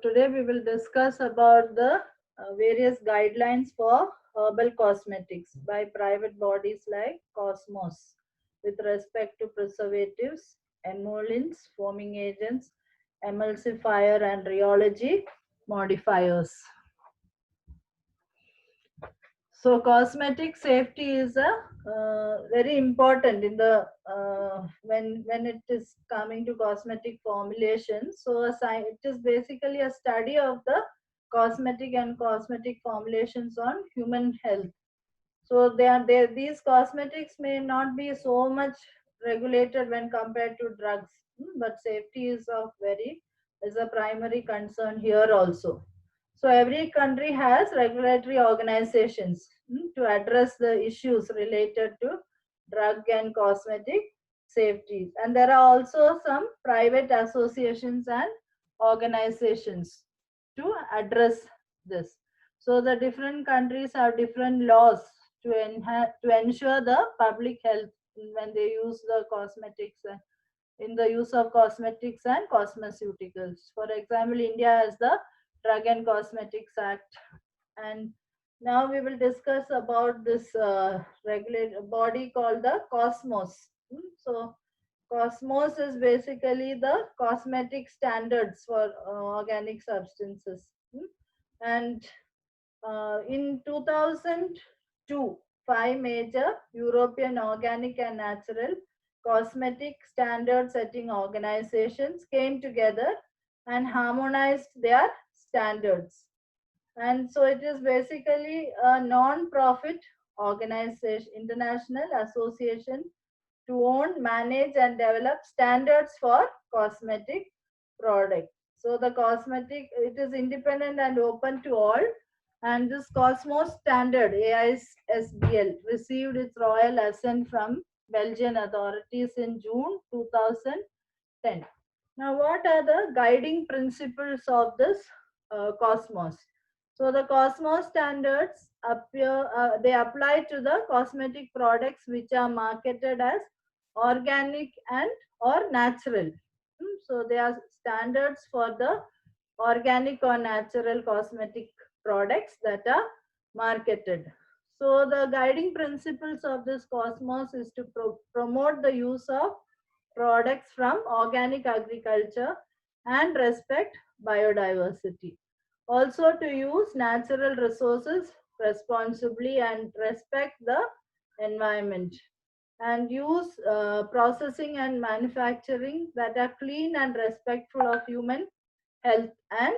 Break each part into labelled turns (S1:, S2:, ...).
S1: today we will discuss about the various guidelines for herbal cosmetics by private bodies like Cosmos with respect to preservatives, emollients, foaming agents, emulsifier and rheology modifiers. So cosmetic safety is a very important in the when it is coming to cosmetic formulation. So it is basically a study of the cosmetic and cosmetic formulations on human health. So these cosmetics may not be so much regulated when compared to drugs, but safety is a primary concern here also. So every country has regulatory organizations to address the issues related to drug and cosmetic safety. And there are also some private associations and organizations to address this. So the different countries have different laws to ensure the public health when they use the cosmetics and in the use of cosmetics and cosmeceuticals. For example, India has the Drug and Cosmetics Act, and now we will discuss about this regulate body called the Cosmos. So Cosmos is basically the cosmetic standards for organic substances. And in 2002, five major European organic and natural cosmetic standard setting organizations came together and harmonized their standards. And so it is basically a non-profit organization, international association to own, manage and develop standards for cosmetic products. So the cosmetic, it is independent and open to all. And this Cosmos standard, AISBL, received its royal assent from Belgian authorities in June 2010. Now, what are the guiding principles of this Cosmos? So the Cosmos standards they apply to the cosmetic products which are marketed as organic and or natural. So they are standards for the organic or natural cosmetic products that are marketed. So the guiding principles of this Cosmos is to promote the use of products from organic agriculture and respect biodiversity. Also to use natural resources responsibly and respect the environment, and use processing and manufacturing that are clean and respectful of human health and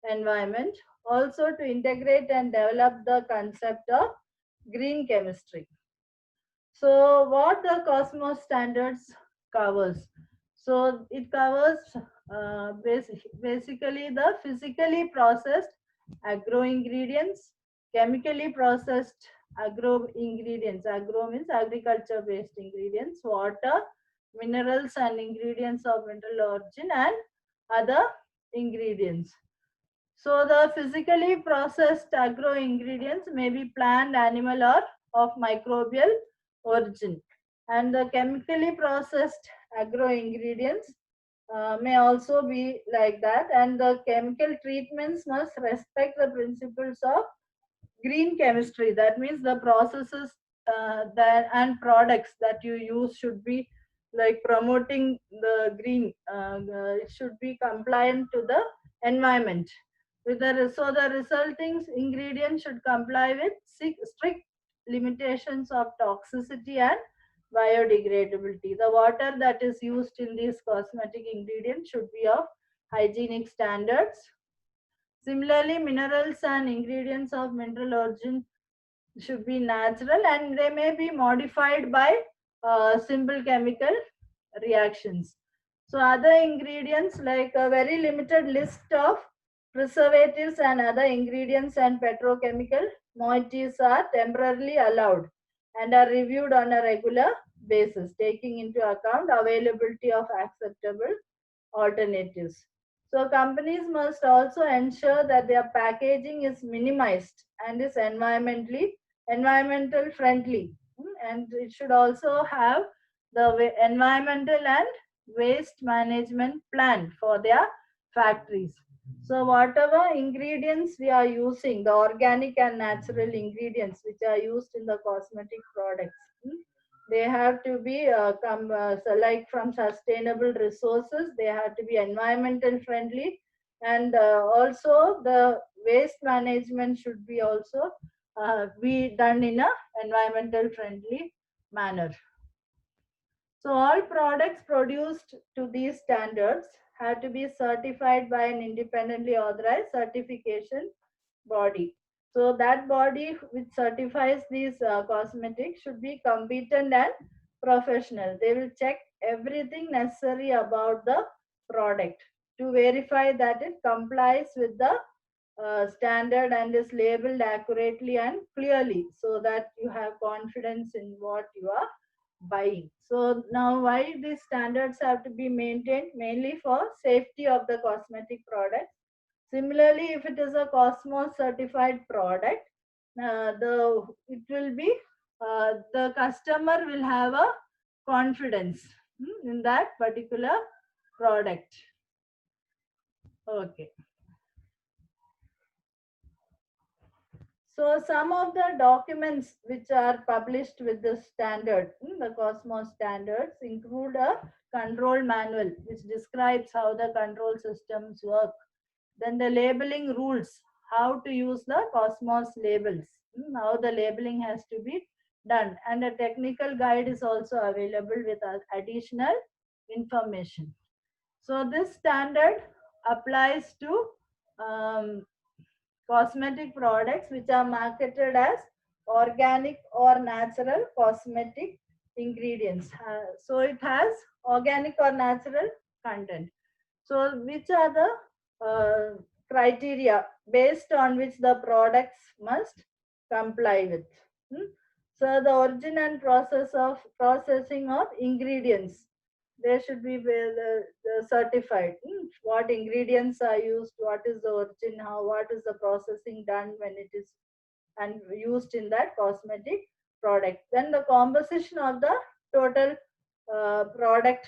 S1: environment. Also to integrate and develop the concept of green chemistry. So what the Cosmos standards covers? So it covers basically the physically processed agro ingredients, chemically processed agro ingredients. Agro means agriculture based ingredients, water, minerals and ingredients of mineral origin and other ingredients. So the physically processed agro ingredients may be plant, animal or of microbial origin. And the chemically processed agro ingredients may also be like that. And the chemical treatments must respect the principles of green chemistry. That means the processes that and products that you use should be like promoting the green. It should be compliant to the environment. So the resulting ingredient should comply with strict limitations of toxicity and biodegradability. The water that is used in these cosmetic ingredients should be of hygienic standards. Similarly, minerals and ingredients of mineral origin should be natural and they may be modified by simple chemical reactions. So other ingredients, like a very limited list of preservatives and other ingredients and petrochemical moieties are temporarily allowed and are reviewed on a regular basis, taking into account availability of acceptable alternatives. So companies must also ensure that their packaging is minimized and is environmental friendly. And it should also have the environmental and waste management plan for their factories. So whatever ingredients we are using, the organic and natural ingredients which are used in the cosmetic products, they have to be so like from sustainable resources. They have to be environmental friendly, and also the waste management should be also be done in a environmental friendly manner. So all products produced to these standards have to be certified by an independently authorized certification body. So that body which certifies these cosmetics should be competent and professional. They will check everything necessary about the product to verify that it complies with the standard and is labeled accurately and clearly, so that you have confidence in what you are buying. So now why these standards have to be maintained? Mainly for safety of the cosmetic product. Similarly, if it is a Cosmos certified product, the it will be the customer will have a confidence in that particular product. Okay. So some of the documents which are published with the standard, the Cosmos standards, include a control manual which describes how the control systems work. Then the labeling rules, how to use the Cosmos labels, how the labeling has to be done. And a technical guide is also available with additional information. So this standard applies to um, cosmetic products which are marketed as organic or natural cosmetic ingredients. So it has organic or natural content. So which are the criteria based on which the products must comply with? Hmm? So the origin and process of processing of ingredients, they should be certified. What ingredients are used, what is the origin, how, what is the processing done when it is and used in that cosmetic product. Then the composition of the total product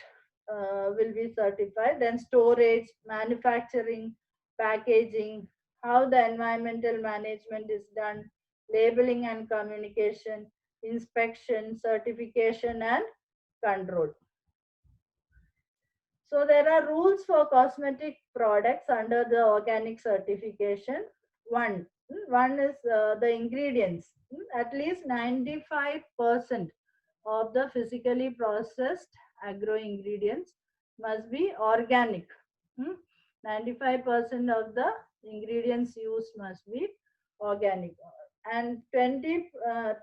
S1: will be certified. Then storage, manufacturing, packaging, how the environmental management is done, labeling and communication, inspection, certification, and control. So there are rules for cosmetic products under the organic certification. One is the ingredients. At least 95% of the physically processed agro ingredients must be organic. 95% of the ingredients used must be organic. And 20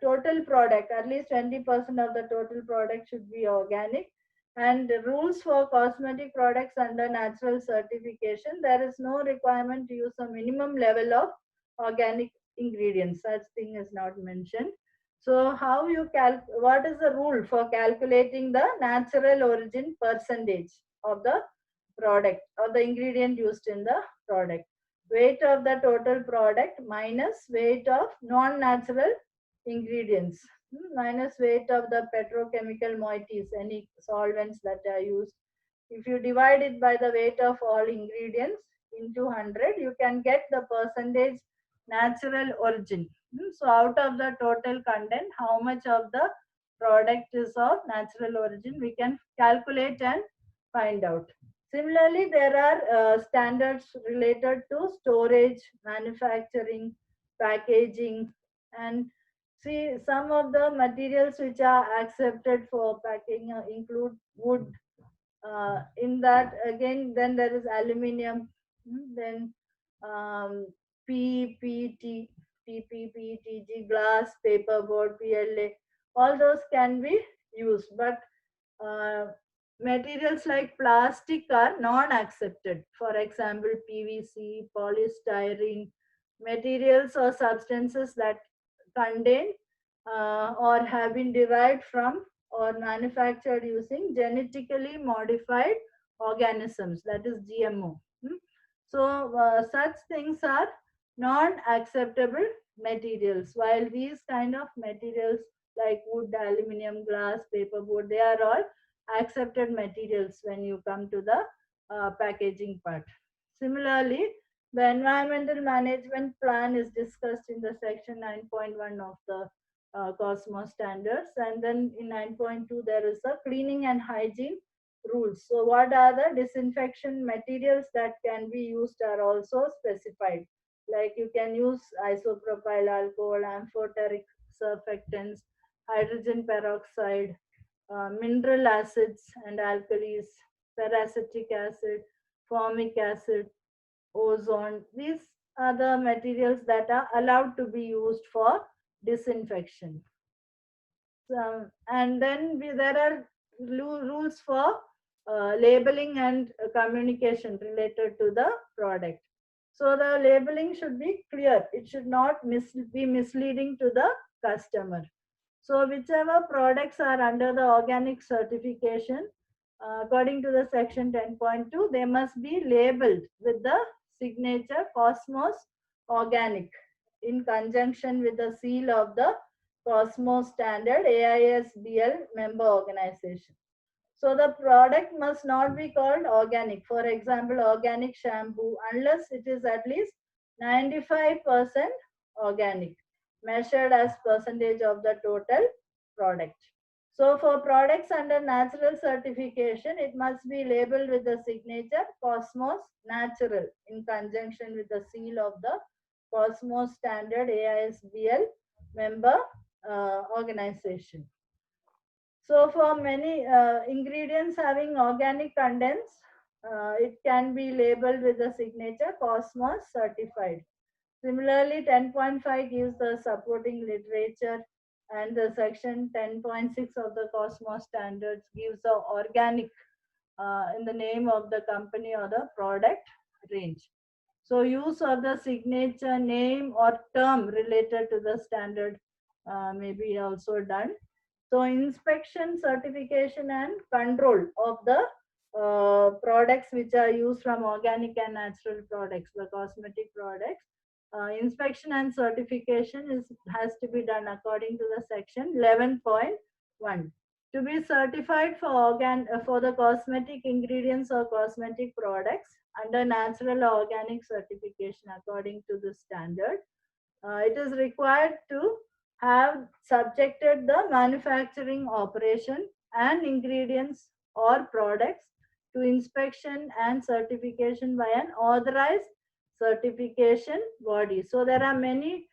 S1: total product, at least 20% of the total product should be organic. And the rules for cosmetic products under natural certification, there is no requirement to use a minimum level of organic ingredients. Such thing is not mentioned. So how you what is the rule for calculating the natural origin percentage of the product or the ingredient used in the product? Weight of the total product minus weight of non-natural ingredients, minus weight of the petrochemical moieties, any solvents that are used. If you divide it by the weight of all ingredients into 100, you can get the percentage natural origin. So out of the total content, how much of the product is of natural origin, we can calculate and find out. Similarly, there are standards related to storage, manufacturing, packaging, and see some of the materials which are accepted for packing include wood. In that again, then there is aluminium, then PPT, PPPTG, glass, paperboard, PLA. All those can be used, but uh, materials like plastic are non-accepted. For example, PVC, polystyrene, materials or substances that contain or have been derived from or manufactured using genetically modified organisms, that is GMO. So such things are non-acceptable materials, while these kind of materials like wood, aluminium, glass, paperboard, they are all accepted materials when you come to the packaging part. Similarly, the environmental management plan is discussed in the section 9.1 of the Cosmos standards. And then in 9.2, there is a cleaning and hygiene rules. So what are the disinfection materials that can be used are also specified. Like you can use isopropyl alcohol, amphoteric surfactants, hydrogen peroxide, mineral acids and alkalis, peracetic acid, formic acid, ozone. These are the materials that are allowed to be used for disinfection. And then there are rules for labeling and communication related to the product. So the labeling should be clear. It should not be misleading to the customer. So whichever products are under the organic certification, according to the section 10.2, they must be labeled with the signature Cosmos Organic in conjunction with the seal of the Cosmos Standard AISBL member organization. So the product must not be called organic. For example, organic shampoo, unless it is at least 95% organic, measured as percentage of the total product. So for products under natural certification, it must be labeled with the signature Cosmos Natural in conjunction with the seal of the Cosmos Standard AISBL member organization. So for many ingredients having organic contents, it can be labeled with the signature Cosmos Certified. Similarly, 10.5 gives the supporting literature, and the section 10.6 of the Cosmos standards gives the organic in the name of the company or the product range. So use of the signature name or term related to the standard may be also done. So inspection, certification and control of the products which are used from organic and natural products, the cosmetic products. Inspection and certification has to be done according to the section 11.1. To be certified for the cosmetic ingredients or cosmetic products under natural or organic certification according to the standard, it is required to have subjected the manufacturing operation and ingredients or products to inspection and certification by an authorized certification body. So there are many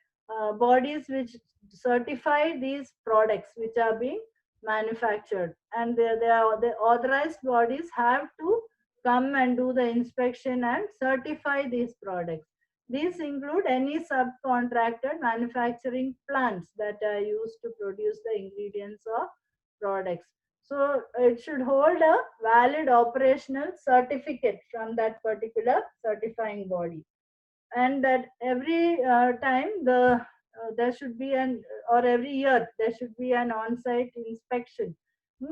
S1: bodies which certify these products which are being manufactured, and the authorized bodies have to come and do the inspection and certify these products. These include any subcontracted manufacturing plants that are used to produce the ingredients or products. So it should hold a valid operational certificate from that particular certifying body. And that every time there should be an, or every year there should be an on-site inspection,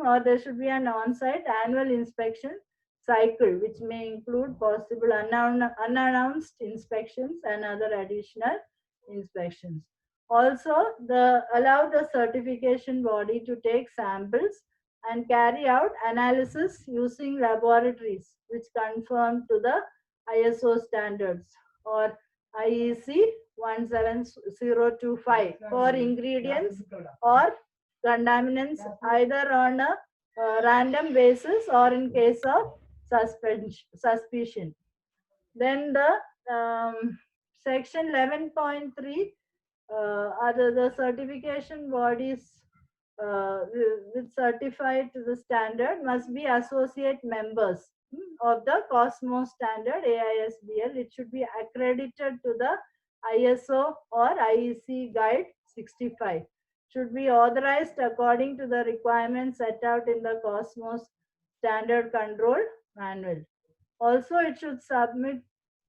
S1: or there should be an on-site annual inspection cycle, which may include possible unannounced inspections and other additional inspections. Also, allow the certification body to take samples and carry out analysis using laboratories which conform to the ISO standards or IEC 17025 for ingredients or contaminants, either on a random basis or in case of suspicion. Then the section 11.3 are the certification bodies with certified to the standard must be associate members of the Cosmos standard AISBL. It should be accredited to the ISO or IEC guide 65. Should be authorized according to the requirements set out in the Cosmos standard control manual. Also, it should submit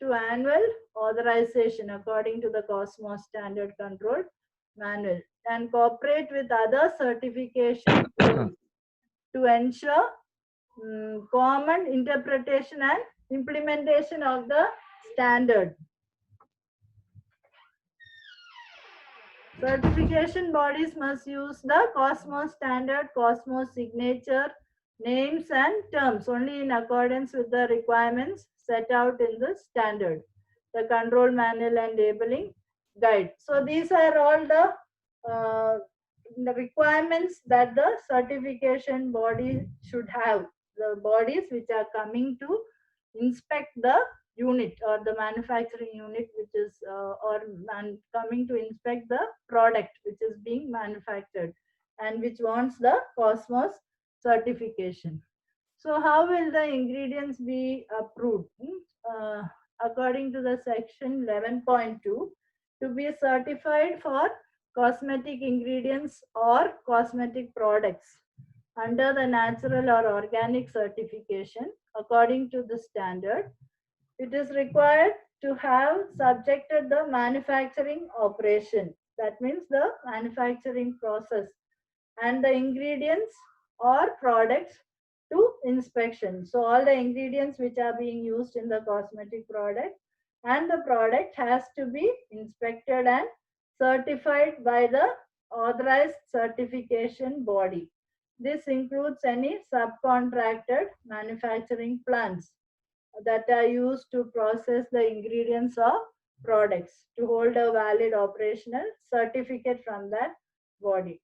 S1: to annual authorization according to the Cosmos standard control manual and cooperate with other certification to ensure common interpretation and implementation of the standard. Certification bodies must use the Cosmos standard, Cosmos signature, names and terms only in accordance with the requirements set out in the standard, the control manual and labeling guide. So these are all the requirements that the certification body should have. The bodies which are coming to inspect the unit or the manufacturing unit, which is coming to inspect the product which is being manufactured and which wants the Cosmos certification. So how will the ingredients be approved? According to the section 11.2, to be certified for cosmetic ingredients or cosmetic products under the natural or organic certification according to the standard, it is required to have subjected the manufacturing operation. That means the manufacturing process and the ingredients or products to inspection. So all the ingredients which are being used in the cosmetic product and the product has to be inspected and certified by the authorized certification body. This includes any subcontracted manufacturing plants that are used to process the ingredients of products to hold a valid operational certificate from that body.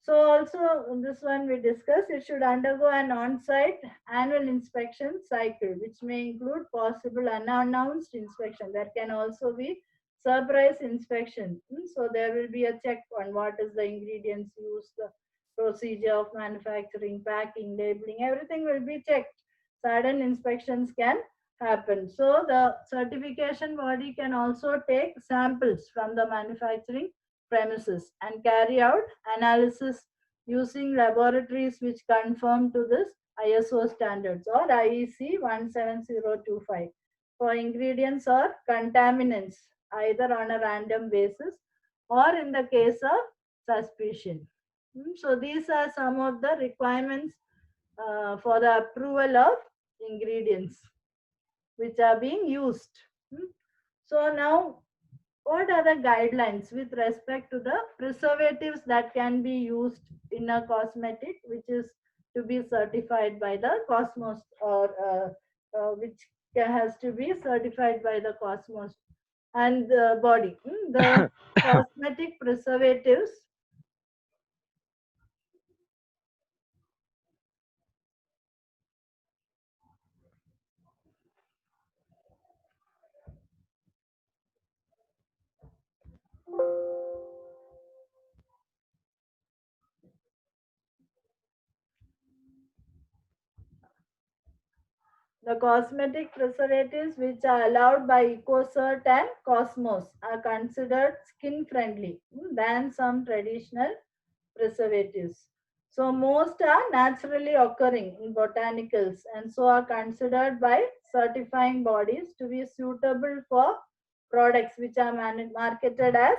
S1: So also this one we discussed, it should undergo an on-site annual inspection cycle, which may include possible unannounced inspection. There can also be surprise inspection. So there will be a check on what is the ingredients used, the procedure of manufacturing, packing, labeling, everything will be checked. Sudden inspections can happen. So the certification body can also take samples from the manufacturing premises and carry out analysis using laboratories which conform to this ISO standards or IEC 17025 for ingredients or contaminants either on a random basis or in the case of suspicion. So these are some of the requirements for the approval of ingredients which are being used. So now, what are the guidelines with respect to the preservatives that can be used in a cosmetic which is to be certified by the Cosmos or which has to be certified by the Cosmos and the body? The cosmetic preservatives The cosmetic preservatives which are allowed by EcoCert and Cosmos are considered skin friendly than some traditional preservatives. So most are naturally occurring in botanicals and so are considered by certifying bodies to be suitable for products which are marketed as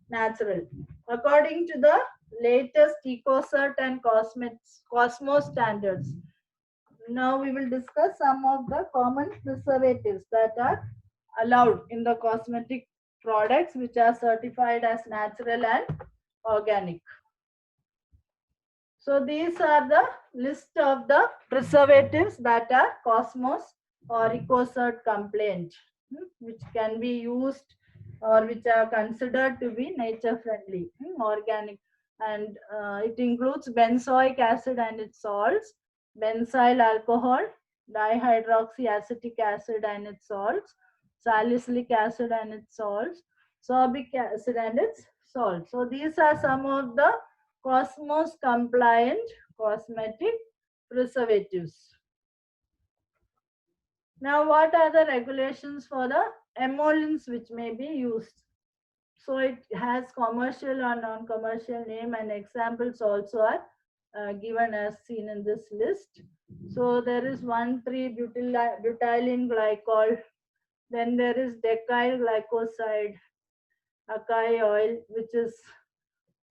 S1: natural. According to the latest EcoCert and Cosmos standards, now we will discuss some of the common preservatives that are allowed in the cosmetic products which are certified as natural and organic. So these are the list of the preservatives that are Cosmos or EcoCert compliant, which can be used or which are considered to be nature friendly, organic, and it includes benzoic acid and its salts, benzyl alcohol, dihydroxyacetic acid and its salts, salicylic acid and its salts, sorbic acid and its salts. So these are some of the Cosmos compliant cosmetic preservatives. Now, what are the regulations for the emollients which may be used? So it has commercial or non-commercial name and examples also are given as seen in this list. So there is 1,3-butylene glycol, then there is decyl glycoside, acai oil, which is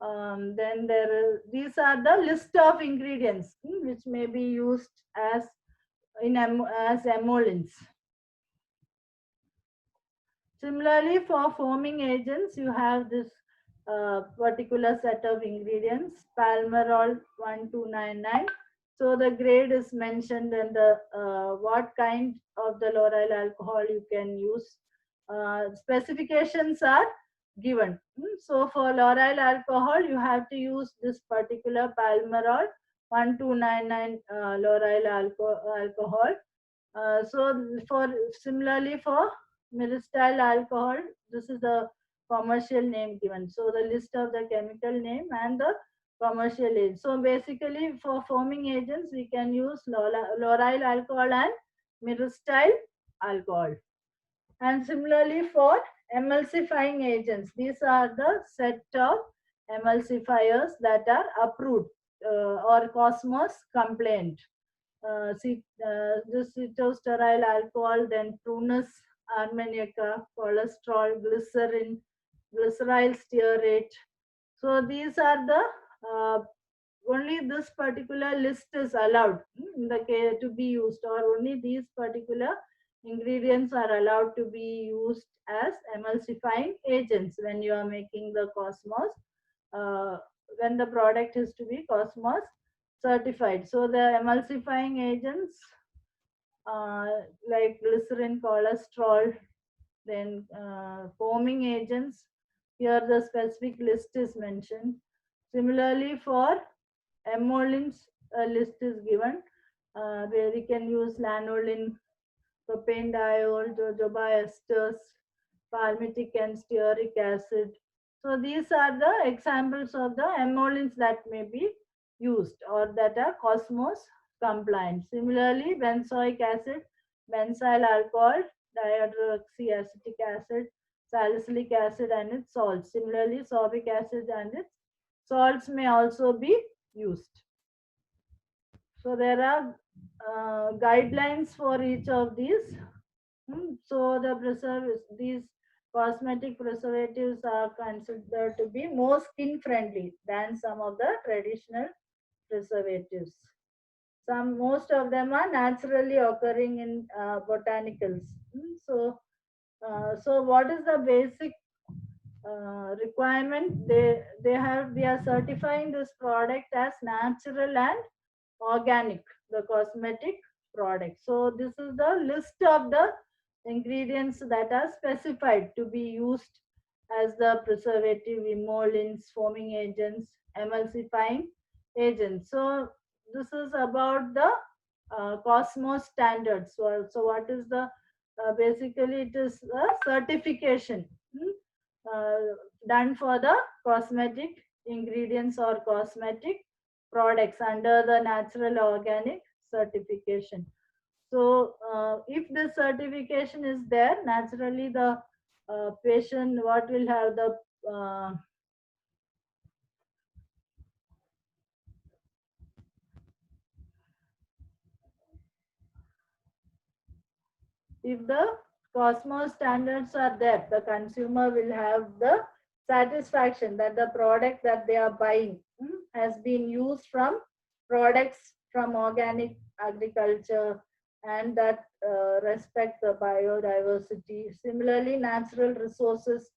S1: then these are the list of ingredients which may be used as as emollients. Similarly, for foaming agents, you have this particular set of ingredients: palmerol 1299, So the grade is mentioned and the what kind of the lauryl alcohol you can use. Specifications are given. So for lauryl alcohol, you have to use this particular Palmerol 1299 lauryl alcohol. So for similarly for myristyl alcohol, this is the commercial name given. So the list of the chemical name and the commercial age. So basically for foaming agents, we can use lauryl alcohol and myristyl alcohol. And similarly for emulsifying agents, these are the set of emulsifiers that are approved or Cosmos complaint. This cytosterile alcohol, then prunus armeniaca, cholesterol, glycerin, glyceryl stearate. So these are the only this particular list is allowed in the to be used, or only these particular ingredients are allowed to be used as emulsifying agents when you are making the Cosmos, uh, when the product is to be Cosmos certified. So the emulsifying agents uh, like glycerin, cholesterol, then foaming agents, here the specific list is mentioned. Similarly for emollients, a list is given where we can use lanolin, propanediol, jojoba esters, palmitic and stearic acid. So these are the examples of the emollients that may be used or that are Cosmos compliant. Similarly, benzoic acid, benzyl alcohol, dihydroxyacetic acid, salicylic acid and its salts. Similarly, sorbic acid and its salts may also be used. So there are guidelines for each of these. So these cosmetic preservatives are considered to be more skin friendly than some of the traditional preservatives. Most of them are naturally occurring in botanicals. So what is the basic requirement? They are certifying this product as natural and organic, the cosmetic product. So this is the list of the ingredients that are specified to be used as the preservative, emollients, foaming agents, emulsifying agents. So this is about the Cosmos standards. So what is the basically it is a certification done for the cosmetic ingredients or cosmetic products under the natural organic certification. So if this certification is there, naturally the patient what will have the if the Cosmos standards are there, the consumer will have the satisfaction that the product that they are buying has been used from products from organic agriculture and that respect the biodiversity. Similarly, natural resources